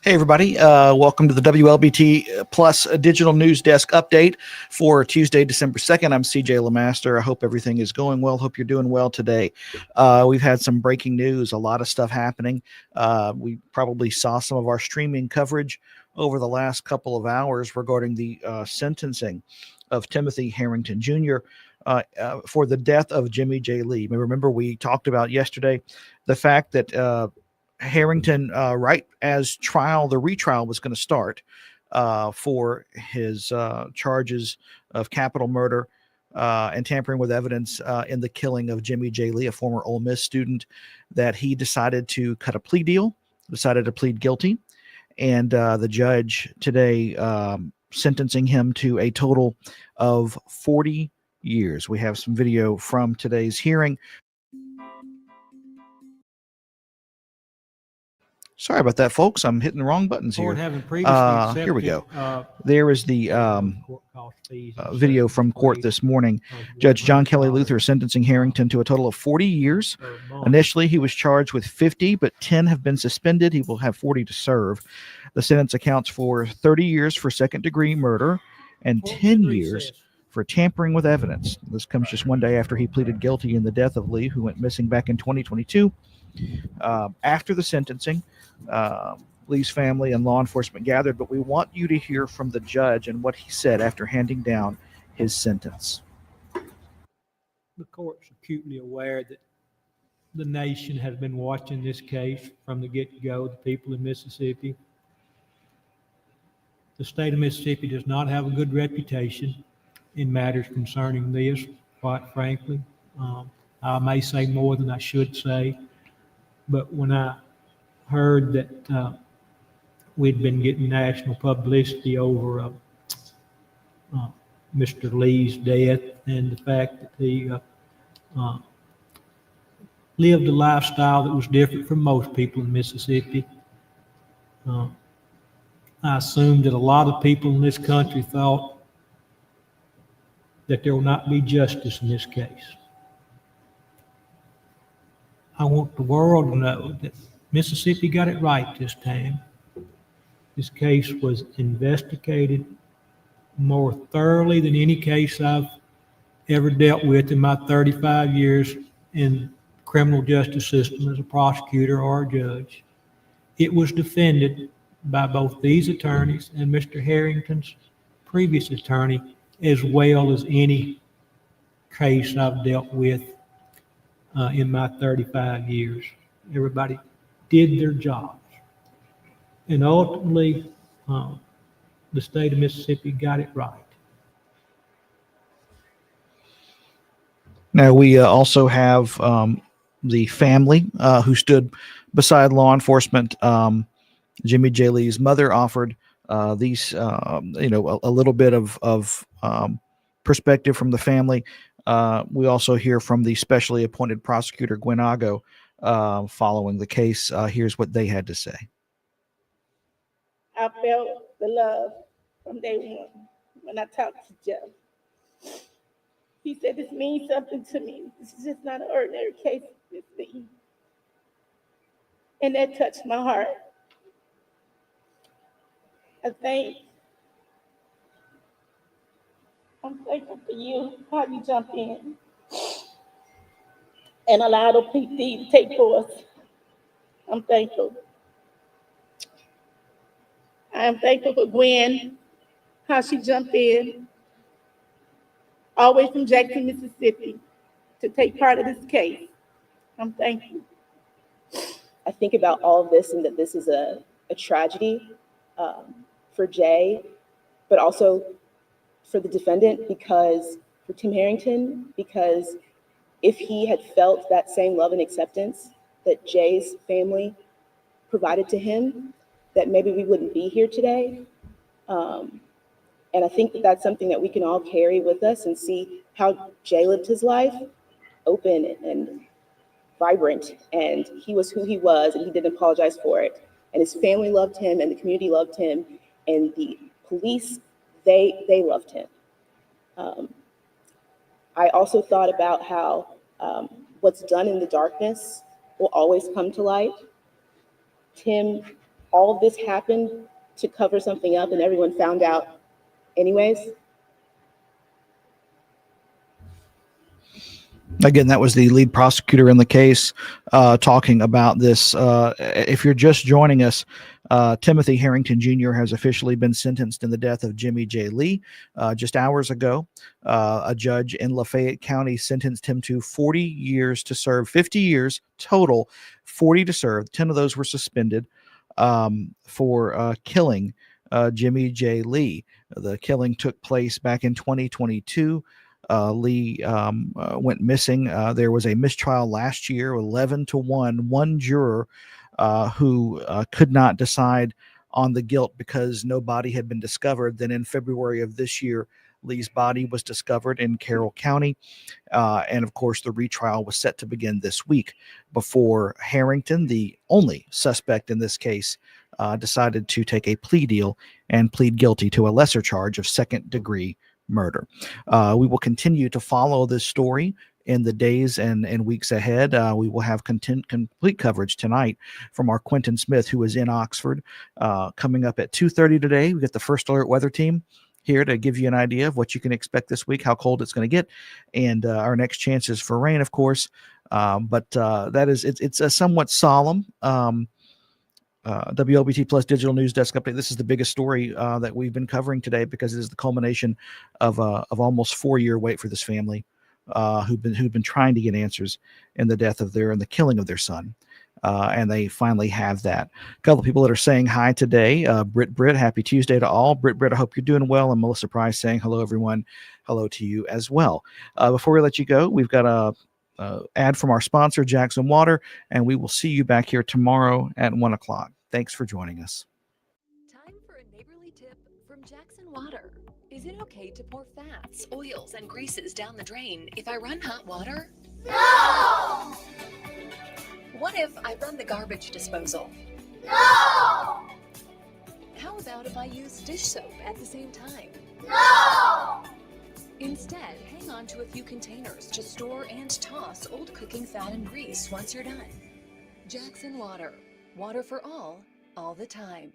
Hey, everybody. Welcome to the WLBT Plus Digital News Desk update for Tuesday, December 2nd. I'm CJ Lemaster. I hope everything is going well. Hope you're doing well today. We've had some breaking news, a lot of stuff happening. We probably saw some of our streaming coverage over the last couple of hours regarding the sentencing of Timothy Harrington Jr. For the death of Jimmy J. Lee. Remember, we talked about yesterday the fact that Harrington, right as the retrial was going to start for his charges of capital murder and tampering with evidence in the killing of Jimmy J. Lee, a former Ole Miss student, that he decided to cut a plea deal, decided to plead guilty. And the judge today sentencing him to a total of 40 years. We have some video from today's hearing. Sorry about that, folks. I'm hitting the wrong buttons here. Here we go. There is the video from court this morning. Judge John Kelly Luther sentencing Harrington to a total of 40 years. Initially, he was charged with 50, but 10 have been suspended. He will have 40 to serve. The sentence accounts for 30 years for second-degree murder and 10 years for tampering with evidence. This comes just one day after he pleaded guilty in the death of Lee, who went missing back in 2022. After the sentencing, Lee's family and law enforcement gathered, but we want you to hear from the judge and what he said after handing down his sentence. The court's acutely aware that the nation has been watching this case from the get-go, the people in Mississippi. The state of Mississippi does not have a good reputation in matters concerning this, quite frankly. I may say more than I should say, but when I heard that we'd been getting national publicity over Mr. Lee's death and the fact that he lived a lifestyle that was different from most people in Mississippi, I assumed that a lot of people in this country thought that there will not be justice in this case. I want the world to know that Mississippi got it right this time. This case was investigated more thoroughly than any case I've ever dealt with in my 35 years in criminal justice system as a prosecutor or a judge. It was defended by both these attorneys and Mr. Harrington's previous attorney, as well as any case I've dealt with in my 35 years. Everybody did their jobs. And ultimately, the state of Mississippi got it right. Now, we also have the family who stood beside law enforcement. Jimmy J. Lee's mother offered a little bit of perspective from the family. We also hear from the specially appointed prosecutor, Gwen Ago, following the case. Here's what they had to say. I felt the love from day one when I talked to Jeff. He said, "This means something to me. This is just not an ordinary case, Miss Lee." And that touched my heart. I'm thankful for you, how you jump in and allow the PT to take course. I'm thankful. I am thankful for Gwen, how she jumped in, all the way from Jackson, Mississippi, to take part of this case. I'm thankful. I think about all of this and that this is a tragedy for Jay, but also for the defendant, because for Tim Harrington, because if he had felt that same love and acceptance that Jay's family provided to him, that maybe we wouldn't be here today. And I think that that's something that we can all carry with us and see how Jay lived his life, open and vibrant, and he was who he was, and he didn't apologize for it. And his family loved him, and the community loved him, and the police, they loved him. I also thought about how what's done in the darkness will always come to light. Tim, all of this happened to cover something up, and everyone found out anyways. Again, that was the lead prosecutor in the case talking about this. If you're just joining us, Timothy Harrington Jr. has officially been sentenced in the death of Jimmy J. Lee just hours ago. A judge in Lafayette County sentenced him to 40 years to serve, 50 years total, 40 to serve. 10 of those were suspended for killing Jimmy J. Lee. The killing took place back in 2022. Lee went missing. There was a mistrial last year, 11-1. One juror who could not decide on the guilt because no body had been discovered. Then in February of this year, Lee's body was discovered in Carroll County. And of course, the retrial was set to begin this week before Harrington, the only suspect in this case, decided to take a plea deal and plead guilty to a lesser charge of second-degree murder. We will continue to follow this story in the days and weeks ahead. We will have complete coverage tonight from our Quentin Smith, who is in Oxford. Coming up at 2:30 today, we get the First Alert Weather Team here to give you an idea of what you can expect this week, how cold it's going to get, and our next chances for rain, of course. But it's a somewhat solemn WLBT Plus Digital News Desk Update. This is the biggest story that we've been covering today because it is the culmination of almost 4-year wait for this family who've been trying to get answers in the death of and the killing of their son. And they finally have that. A couple of people that are saying hi today. Britt, happy Tuesday to all. Britt, I hope you're doing well. And Melissa Price saying hello, everyone. Hello to you as well. Before we let you go, we've got a ad from our sponsor, Jackson Water, and we will see you back here tomorrow at 1 o'clock. Thanks for joining us. Time for a neighborly tip from Jackson Water. Is it okay to pour fats, oils, and greases down the drain if I run hot water? No! What if I run the garbage disposal? No! How about if I use dish soap at the same time? No! Instead, hang on to a few containers to store and toss old cooking fat and grease once you're done. Jackson Water. Water for all the time.